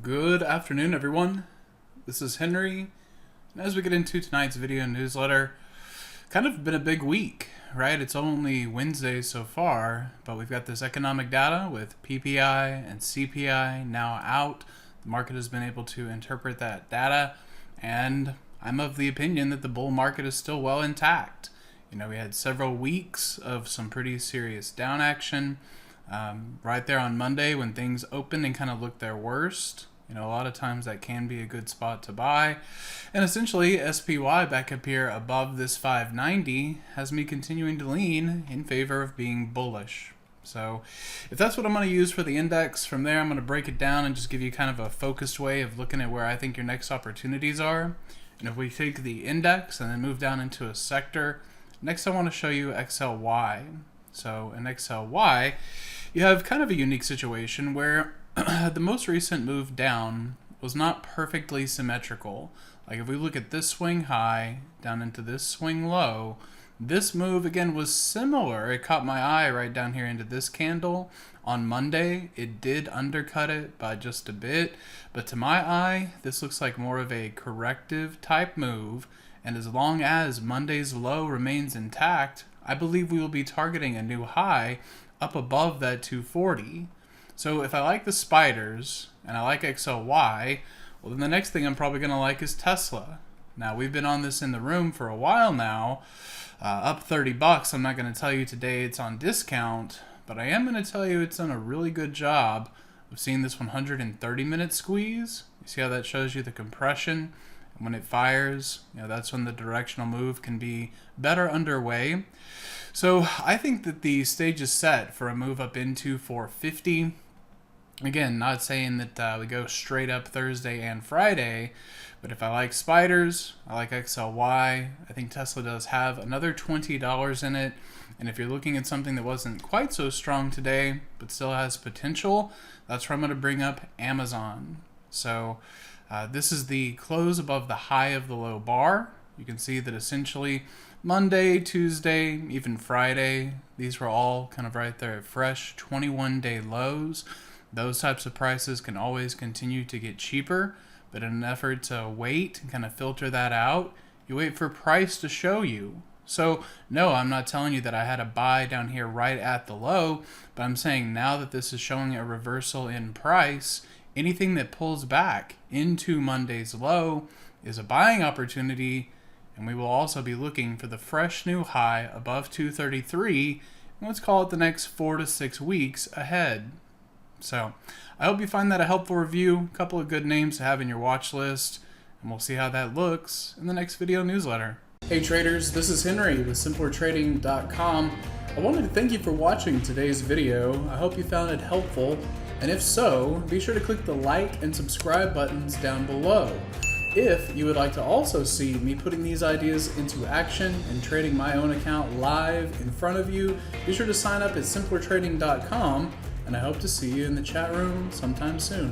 Good afternoon, everyone. This is Henry, and as we get into tonight's video newsletter, kind of been a big week, right? It's only Wednesday so far, but we've got this economic data with PPI and CPI now out. The market has been able to interpret that data, and I'm of the opinion that the bull market is still well intact. You know, we had several weeks of some pretty serious down action. Right there on Monday when things opened and kind of looked their worst. You know, a lot of times that can be a good spot to buy. And essentially, SPY back up here above this 590 has me continuing to lean in favor of being bullish. So if that's what I'm going to use for the index, from there I'm going to break it down and just give you kind of a focused way of looking at where I think your next opportunities are. And if we take the index and then move down into a sector, next I want to show you XLY. So in XLY, you have kind of a unique situation where the most recent move down was not perfectly symmetrical. Like if we look at this swing high down into this swing low, this move again was similar. It caught my eye right down here into this candle. On Monday, it did undercut it by just a bit, but to my eye, this looks like more of a corrective type move. And as long as Monday's low remains intact, I believe we will be targeting a new high up above that 240. So if I like the spiders and I like XLY, well then the next thing I'm probably going to like is Tesla. Now we've been on this in the room for a while now, up $30. I'm not going to tell you today it's on discount, but I am going to tell you it's done a really good job of seeing this 130-minute squeeze. You see how that shows you the compression? And when it fires, you know, that's when the directional move can be better underway. So I think that the stage is set for a move up into 450. Again, not saying that we go straight up Thursday and Friday, but if I like spiders, I like XLY. I think Tesla does have another $20 in it. And if you're looking at something that wasn't quite so strong today, but still has potential, that's where I'm going to bring up Amazon. So this is the close above the high of the low bar. You can see that essentially Monday, Tuesday, even Friday, these were all kind of right there at fresh 21-day lows. Those types of prices can always continue to get cheaper, but in an effort to wait and kind of filter that out, you wait for price to show you. So no, I'm not telling you that I had a buy down here right at the low, but I'm saying now that this is showing a reversal in price, anything that pulls back into Monday's low is a buying opportunity, and we will also be looking for the fresh new high above 233, and let's call it the next 4 to 6 weeks ahead. So I hope you find that a helpful review, a couple of good names to have in your watch list, and we'll see how that looks in the next video newsletter. Hey traders, this is Henry with simplertrading.com. I wanted to thank you for watching today's video. I hope you found it helpful. And if so, be sure to click the like and subscribe buttons down below. If you would like to also see me putting these ideas into action and trading my own account live in front of you, be sure to sign up at simplertrading.com, and I hope to see you in the chat room sometime soon.